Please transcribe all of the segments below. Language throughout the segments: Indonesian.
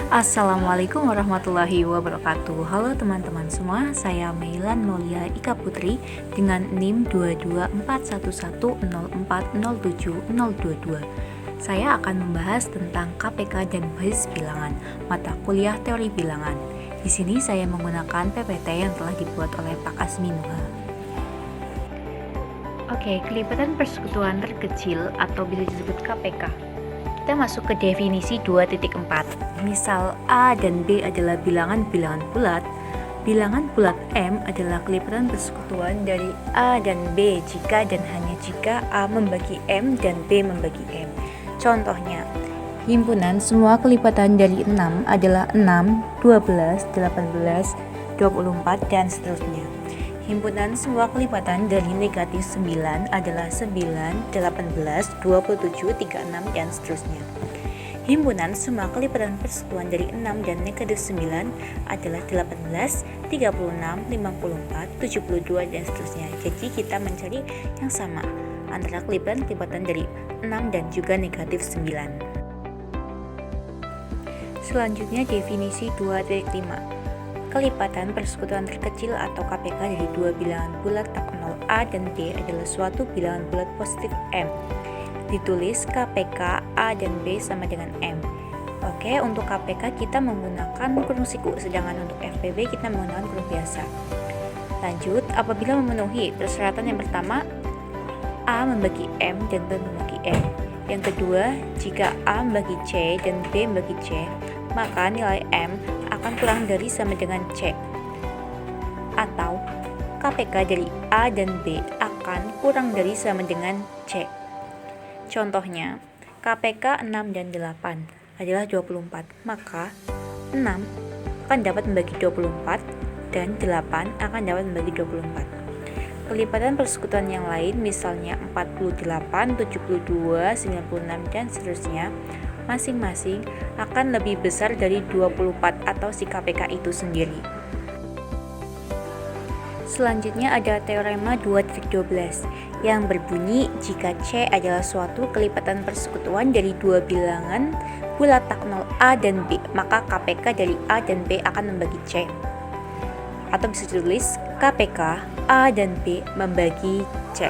Assalamualaikum warahmatullahi wabarakatuh. Halo teman-teman semua, saya Mailan Nolia Ika Putri dengan NIM 2241104070022. Saya akan membahas tentang KPK dan basis bilangan, mata kuliah teori bilangan. Di sini saya menggunakan PPT yang telah dibuat oleh Pak Asmi Nuha. Oke, kelipatan persekutuan terkecil atau bisa disebut KPK. Kita masuk ke definisi 2.4. Misal A dan B adalah bilangan-bilangan bulat. Bilangan bulat M adalah kelipatan persekutuan dari A dan B jika dan hanya jika A membagi M dan B membagi M. Contohnya, himpunan semua kelipatan dari 6 adalah 6, 12, 18, 24, dan seterusnya. Himpunan semua kelipatan dari negatif 9 adalah 9, 18, 27, 36, dan seterusnya. Himpunan semua kelipatan persekutuan dari 6 dan negatif 9 adalah 18, 36, 54, 72, dan seterusnya. Jadi kita mencari yang sama antara kelipatan-kelipatan dari 6 dan juga negatif 9. Selanjutnya definisi 2.5. Kelipatan persekutuan terkecil atau KPK dari dua bilangan bulat tak nol A dan B adalah suatu bilangan bulat positif M. Ditulis KPK A dan B sama dengan M. Oke, untuk KPK kita menggunakan kurung siku, sedangkan untuk FPB kita menggunakan kurung biasa. Lanjut, apabila memenuhi persyaratan yang pertama, A membagi M dan B membagi M. Yang kedua, jika A membagi C dan B membagi C, maka nilai M akan kurang dari sama dengan C. Atau KPK dari A dan B akan kurang dari sama dengan C. Contohnya, KPK 6 dan 8 adalah 24, maka 6 akan dapat membagi 24 dan 8 akan dapat membagi 24. Kelipatan persekutuan yang lain misalnya 48, 72, 96, dan seterusnya masing-masing akan lebih besar dari 24 atau si KPK itu sendiri. Selanjutnya ada teorema 2.12 yang berbunyi jika C adalah suatu kelipatan persekutuan dari dua bilangan bulat tak nol A dan B, maka KPK dari A dan B akan membagi C. Atau bisa ditulis KPK A dan B membagi C.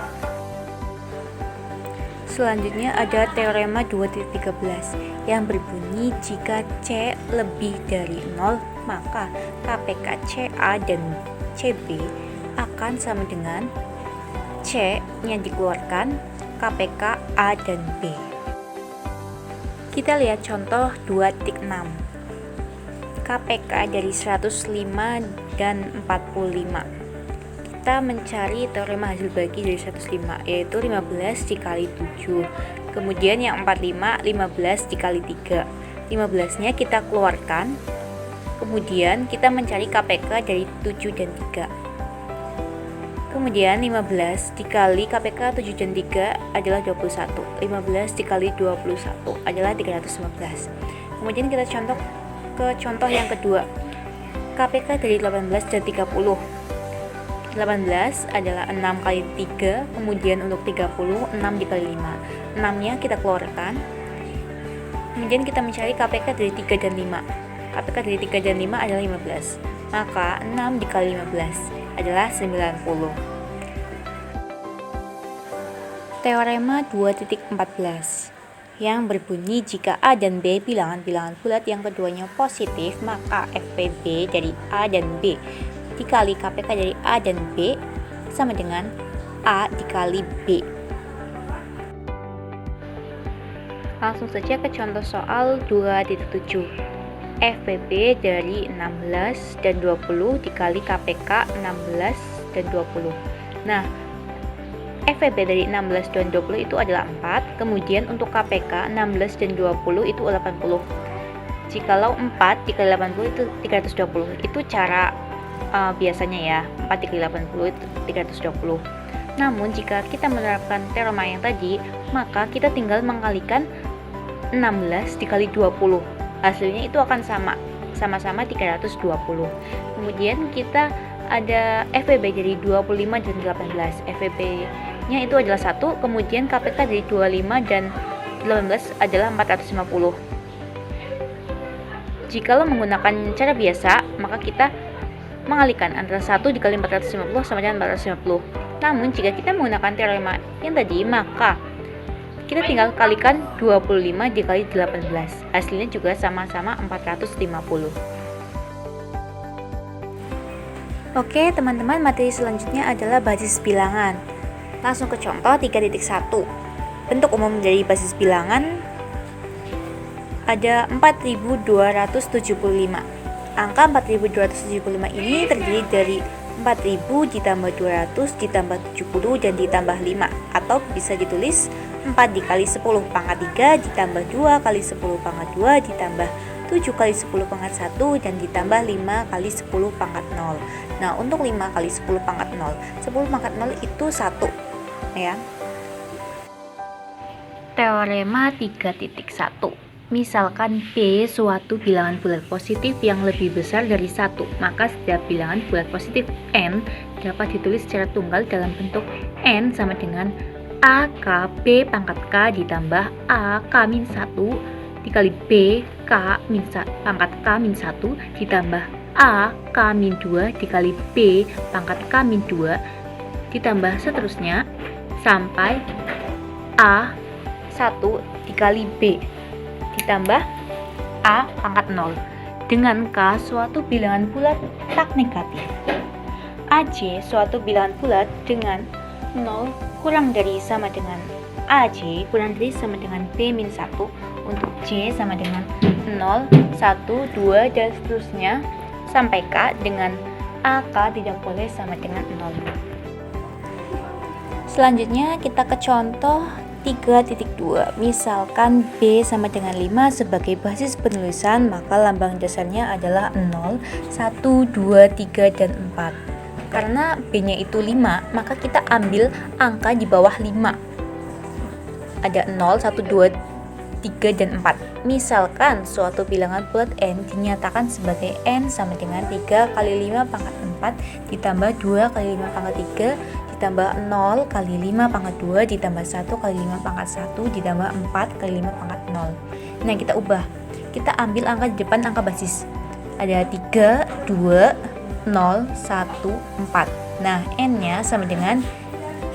Selanjutnya ada teorema 2.13 yang berbunyi jika C lebih dari 0, maka KPK CA dan CB akan sama dengan C yang dikeluarkan KPK A dan B. Kita lihat contoh 2.6. KPK dari 105 dan 45. Kita mencari teorema hasil bagi dari 105, yaitu 15 dikali 7. Kemudian yang 45, 15 dikali 3. 15-nya kita keluarkan. Kemudian kita mencari KPK dari 7 dan 3. Kemudian 15 dikali KPK 7 dan 3 adalah 21. 15 dikali 21 adalah 315. Kemudian kita contoh ke contoh yang kedua. KPK dari 18 dan 30. 18 adalah 6 kali 3, kemudian untuk 30, 6 dikali 5. 6-nya kita keluarkan. Kemudian kita mencari KPK dari 3 dan 5. KPK dari 3 dan 5 adalah 15. Maka 6 dikali 15 adalah 90. Teorema 2.14 yang berbunyi jika A dan B bilangan-bilangan bulat yang keduanya positif, maka FPB dari A dan B dikali KPK dari A dan B sama dengan A dikali B. Langsung saja ke contoh soal 2.7. FPB dari 16 dan 20 dikali KPK 16 dan 20. Nah, FPB dari 16 dan 20 itu adalah 4, kemudian untuk KPK 16 dan 20 itu 80. Jikalau 4 dikali 80 itu 320. Itu cara biasanya ya, 4 dikali 80 itu 320. Namun jika kita menerapkan teorema yang tadi, maka kita tinggal mengalikan 16 dikali 20. Hasilnya itu akan sama-sama 320. Kemudian kita ada FPB dari 25 dan 18. FPB-nya itu adalah 1, kemudian KPK dari 25 dan 18 adalah 450. Jika menggunakan cara biasa, maka kita mengalihkan antara 1 dikali 450 sama dengan 450. Namun jika kita menggunakan teorema yang tadi, maka kita tinggal kalikan 25 dikali 18. Hasilnya juga sama-sama 450. Oke teman-teman, materi selanjutnya adalah basis bilangan. Langsung ke contoh 3.1. Bentuk umum dari basis bilangan ada 4275. Angka 4275 ini terdiri dari 4000 ditambah 200 ditambah 70 dan ditambah 5, atau bisa ditulis 4 dikali 10 pangkat 3 ditambah 2 kali 10 pangkat 2 ditambah 7 kali 10 pangkat 1 dan ditambah 5 kali 10 pangkat 0. Nah, untuk 5 kali 10 pangkat 0, 10 pangkat 0 itu 1 ya. Teorema 3.1. Misalkan B suatu bilangan bulat positif yang lebih besar dari 1, maka setiap bilangan bulat positif N dapat ditulis secara tunggal dalam bentuk N sama dengan AKB pangkat K ditambah AK-1 dikali B pangkat K-1 ditambah AK-2 dikali B pangkat K-2 ditambah seterusnya sampai A1 dikali B ditambah A pangkat 0 dengan K suatu bilangan bulat tak negatif. AJ suatu bilangan bulat dengan 0 kurang dari sama dengan AJ kurang dari sama dengan B-1. Untuk J sama dengan 0, 1, 2 dan seterusnya sampai K dengan AK tidak boleh sama dengan 0. Selanjutnya kita ke contoh 3.2. Misalkan B sama dengan 5 sebagai basis penulisan, maka lambang dasarnya adalah 0, 1, 2, 3, dan 4. Karena B-nya itu 5, maka kita ambil angka di bawah 5. Ada 0, 1, 2, 3, dan 4. Misalkan suatu bilangan bulat N dinyatakan sebagai N sama dengan 3 kali 5 pangkat 4 ditambah 2 kali 5 pangkat 3 ditambah 0 kali 5 pangkat 2 ditambah 1 kali 5 pangkat 1 ditambah 4 kali 5 pangkat 0. Nah, kita ubah. Kita ambil angka di depan angka basis. Ada 3, 2, 0, 1, 4. Nah, N-nya sama dengan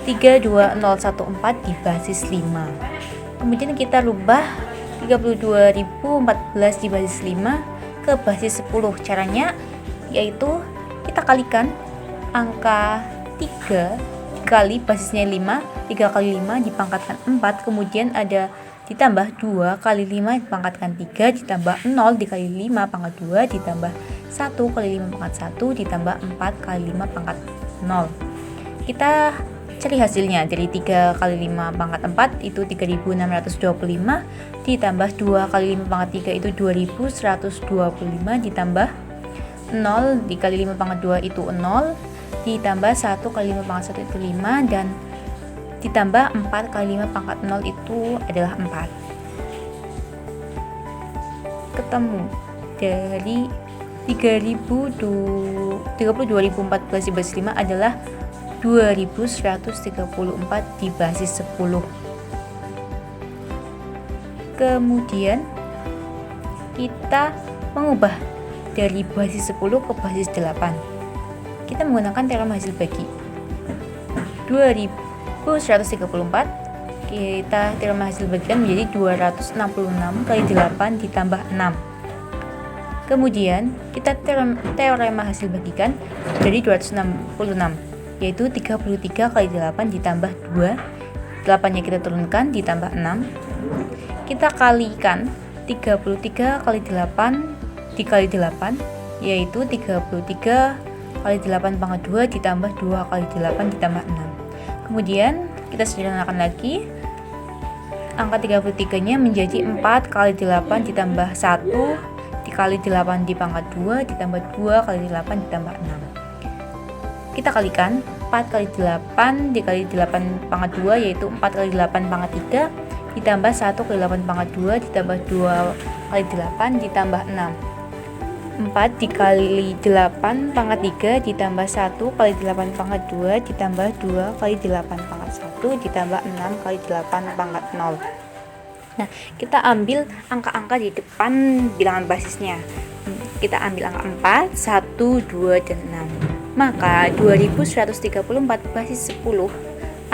3, 2, 0, 1, 4 di basis 5. Kemudian kita rubah 32.014 di basis 5 ke basis 10. Caranya yaitu kita kalikan angka 3 kali basisnya 5, 3 kali 5 dipangkatkan 4, kemudian ada ditambah 2 kali 5 dipangkatkan 3 ditambah 0 dikali 5 pangkat 2 ditambah 1 kali 5 pangkat 1 ditambah 4 kali 5 pangkat 0. Kita cari hasilnya. Dari 3 kali 5 pangkat 4 itu 3625 ditambah 2 kali 5 pangkat 3 itu 2125 ditambah 0 dikali 5 pangkat 2 itu 0 ditambah 1 kali 5 pangkat 1 itu 5 dan ditambah 4 kali 5 pangkat 0 itu adalah 4. Ketemu dari 32.014 di basis 5 adalah 2134 di basis 10. Kemudian kita mengubah dari basis 10 ke basis 8. Kita menggunakan teorema hasil bagi. 2134 kita teorema hasil bagikan menjadi 266 kali 8 ditambah 6. Kemudian kita teorema hasil bagikan dari 266 yaitu 33 kali 8 ditambah 2, 8 nya kita turunkan ditambah 6, kita kalikan 33 kali 8 dikali 8 yaitu 33 kali 8 pangkat 2 ditambah 2 kali 8 ditambah 6. Kemudian kita sederhanakan lagi, angka 33 nya menjadi 4 kali 8 ditambah 1 dikali 8 di pangkat 2 ditambah 2 kali 8 ditambah 6. Kita kalikan 4 kali 8 dikali 8 pangkat 2 yaitu 4 kali 8 pangkat 3 ditambah 1 kali 8 pangkat 2 ditambah 2 kali 8 ditambah 6. 4 dikali 8 pangkat 3 ditambah 1 kali 8 pangkat 2 ditambah 2 kali 8 pangkat 1 ditambah 6 kali 8 pangkat 0. Nah, kita ambil angka-angka di depan bilangan basisnya. Kita ambil angka 4, 1, 2, dan 6. Maka 2134 basis 10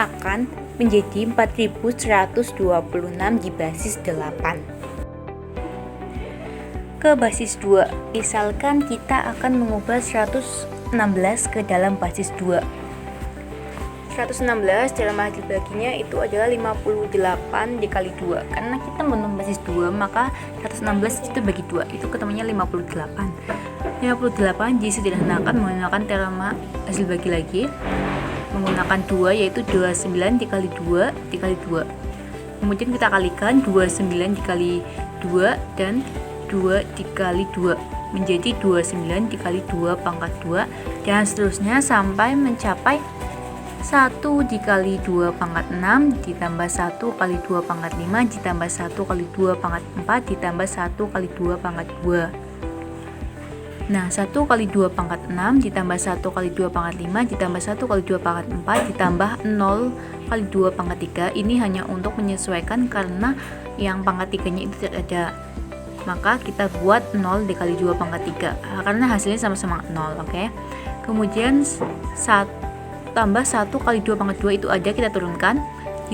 akan menjadi 4126 di basis 8. Ke basis 2, misalkan kita akan mengubah 116 ke dalam basis 2. 116 dalam hasil baginya itu adalah 58 dikali 2. Karena kita menambah basis 2, maka 116 itu bagi 2, itu ketemunya 58. 58 disederhanakan menggunakan teorema hasil bagi lagi, menggunakan 2, yaitu 29 dikali 2 dikali 2. Kemudian kita kalikan 29 dikali 2 dan 2 dikali 2 menjadi 29 dikali 2 pangkat 2, dan seterusnya sampai mencapai 1 dikali 2 pangkat 6 ditambah 1 kali 2 pangkat 5 ditambah 1 kali 2 pangkat 4 ditambah 1 kali 2 pangkat 2. Nah, 1 kali 2 pangkat 6 ditambah 1 kali 2 pangkat 5 ditambah 1 kali 2 pangkat 4 ditambah 0 kali 2 pangkat 3. Ini hanya untuk menyesuaikan karena yang pangkat 3-nya itu tidak ada. Maka kita buat 0 dikali 2 pangkat 3 karena hasilnya sama-sama 0, oke? Kemudian tambah 1 kali 2 pangkat 2 itu ada, kita turunkan,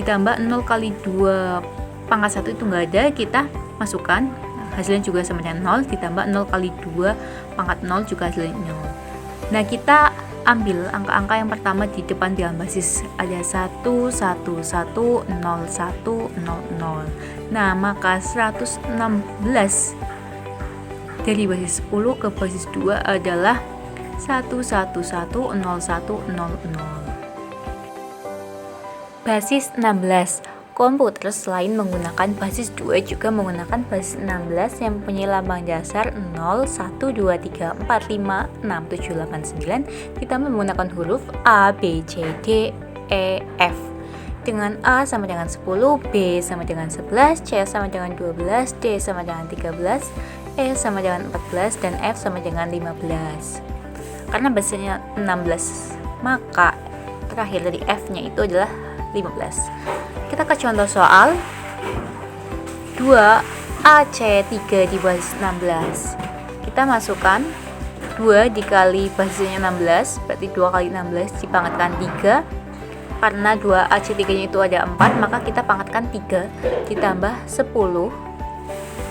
ditambah 0 kali 2 pangkat 1 itu nggak ada, kita masukkan, hasilnya juga sama dengan 0, ditambah 0 kali 2 pangkat 0 juga hasilnya 0. Nah, kita ambil angka-angka yang pertama di depan bilangan basis, ada 1, 1, 1, 0, 1, 0, 0. Nah, maka 116 dari basis 10 ke basis 2 adalah 1110100. Basis 16. Komputer selain menggunakan basis 2 juga menggunakan basis 16 yang mempunyai lambang dasar 0, 1, 2, 3, 4, 5, 6, 7, 8, 9 ditambah menggunakan huruf A, B, C, D, E, F. Dengan A sama dengan 10, B sama dengan 11, C sama dengan 12, D sama dengan 13, E sama dengan 14, dan F sama dengan 15. Karena basisnya 16, maka terakhir dari F-nya itu adalah 15. Kita ke contoh soal 2AC3 di basis 16. Kita masukkan 2 dikali basisnya 16, berarti 2 kali 16 dipangkatkan 3. Karena 2AC3-nya itu ada 4, maka kita pangkatkan 3 ditambah 10.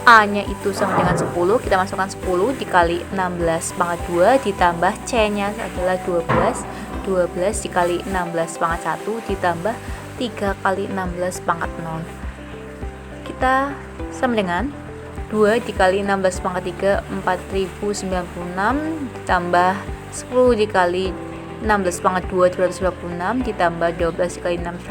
A-nya itu sama dengan 10, kita masukkan 10 dikali 16 pangkat 2 ditambah C-nya adalah 12. 12 dikali 16 pangkat 1 ditambah 3 kali 16 pangkat 0. Kita sama dengan 2 dikali 16 pangkat 3, 4096 ditambah 10 dikali 16 pangkat 2, 226 ditambah 12 dikali 6,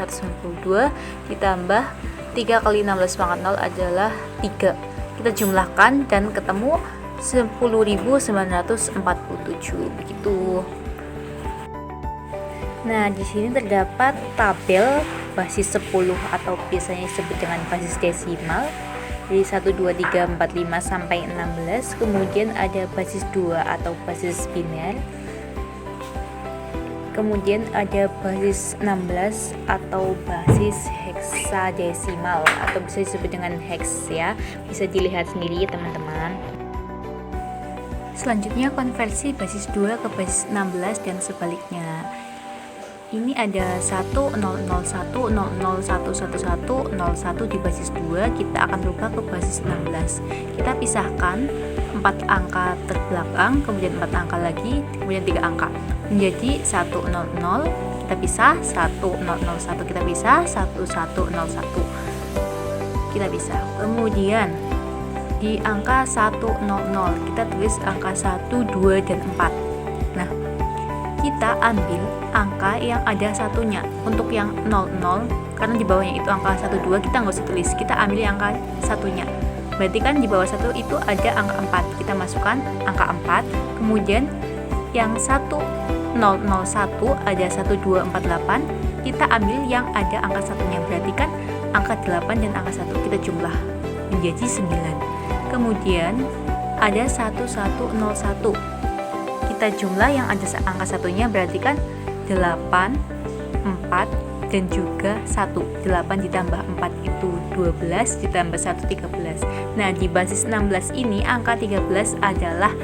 192 ditambah 3 kali 16 pangkat 0 adalah 3. Kita jumlahkan dan ketemu 10.947 begitu. Nah, di sini terdapat tabel basis 10 atau biasanya disebut dengan basis desimal dari 1, 2, 3, 4, 5 sampai 16. Kemudian ada basis 2 atau basis biner. Kemudian ada basis 16 atau basis heksadesimal atau bisa disebut dengan hex ya. Bisa dilihat sendiri ya teman-teman. Selanjutnya konversi basis 2 ke basis 16 dan sebaliknya. Ini ada 100100111101 di basis 2, kita akan rubah ke basis 16. Kita pisahkan 4 angka terbelakang, kemudian 4 angka lagi, kemudian 3 angka. Menjadi 100, kita pisah, 1001 kita pisah, 1101 kita pisah. Kemudian di angka 100 kita tulis angka 1, 2, dan 4. Nah, kita ambil angka yang ada satunya. Untuk yang 00, karena di bawahnya itu angka 1, 2, kita nggak usah tulis, kita ambil yang angka satunya. Berarti kan di bawah 1 itu ada angka 4, kita masukkan angka 4. Kemudian yang 1001 ada 1248, kita ambil yang ada angka satunya, berarti kan angka 8 dan angka 1 kita jumlah menjadi 9. Kemudian ada 1101, kita jumlah yang ada angka satunya, berarti kan 8, 4, dan juga 1. 8 ditambah 4 itu 12 ditambah 1 13. Nah, di basis 16 ini angka 13 adalah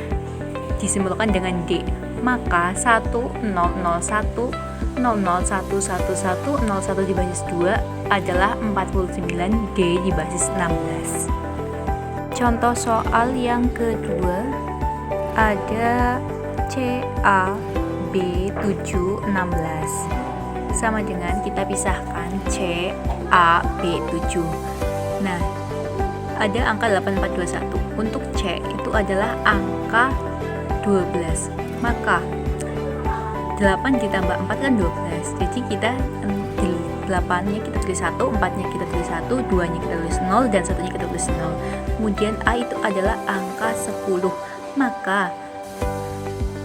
disimbolkan dengan D. Maka 1001 00111 01 di basis 2 adalah 49 D di basis 16. Contoh soal yang kedua ada CA B7 16 sama dengan kita pisahkan CA B7. Nah, ada angka 8421. Untuk C itu adalah angka 12. Maka 8 ditambah 4 kan 12. Jadi kita 8-nya kita tulis 1, 4-nya kita tulis 1, 2-nya kita tulis 0, dan 1-nya kita tulis 0. Kemudian A itu adalah angka 10. Maka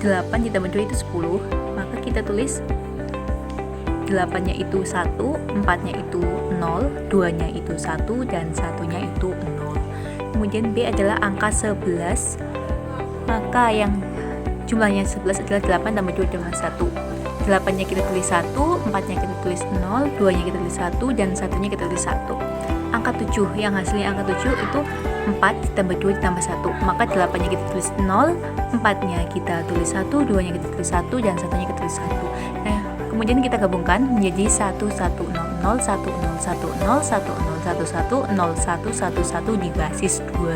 8 ditambah 2 itu 10. Maka kita tulis 8-nya itu 1, 4-nya itu 0, 2-nya itu 1, dan 1-nya itu 0. Kemudian B adalah angka 11. Maka yang jumlahnya 11 adalah 8 tambah 2 tambah 1. 8-nya kita tulis 1, 4-nya kita tulis 0, 2-nya kita tulis 1, dan 1-nya kita tulis 1. Angka 7, yang hasilnya angka 7 itu 4 ditambah 2 ditambah 1. Maka 8-nya kita tulis 0, 4-nya kita tulis 1, 2-nya kita tulis 1, dan 1-nya kita tulis 1. Nah, kemudian kita gabungkan menjadi 11001010111111 di basis 2.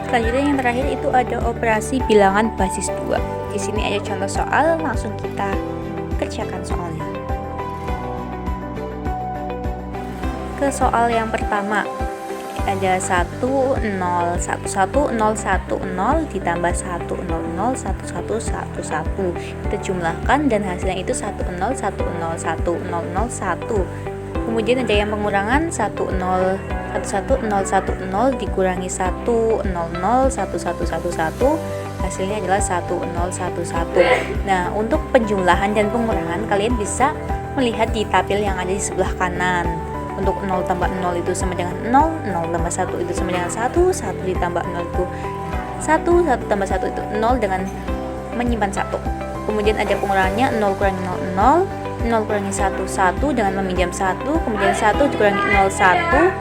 Selanjutnya yang terakhir itu ada operasi bilangan basis 2. Di sini ada contoh soal, langsung kita kerjakan soalnya. Ke soal yang pertama, ada 10111010 ditambah 1001111. Kita jumlahkan dan hasilnya itu 10101001. Kemudian ada yang pengurangan 1011010 dikurangi 1001111, hasilnya adalah 1011. Nah, untuk penjumlahan dan pengurangan kalian bisa melihat di tabel yang ada di sebelah kanan. Untuk 0 tambah 0 itu sama dengan 0, 0 tambah 1 itu sama dengan 1, 1 ditambah 0 itu 1, 1 tambah 1 itu 0 dengan menyimpan 1. Kemudian ada pengurangannya 0 kurangi 0, 0 kurangi 1, 1 dengan meminjam 1, kemudian 1 dikurangi 0, 1,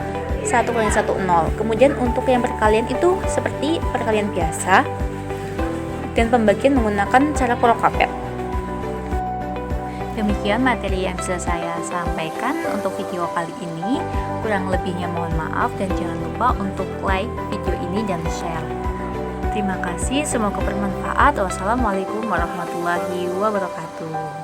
1 kurangi 1, 0. Kemudian untuk yang perkalian itu seperti perkalian biasa dan pembagian menggunakan cara prokapet. Demikian materi yang bisa saya sampaikan untuk video kali ini. Kurang lebihnya mohon maaf dan jangan lupa untuk like video ini dan share. Terima kasih, semoga bermanfaat. Wassalamualaikum warahmatullahi wabarakatuh.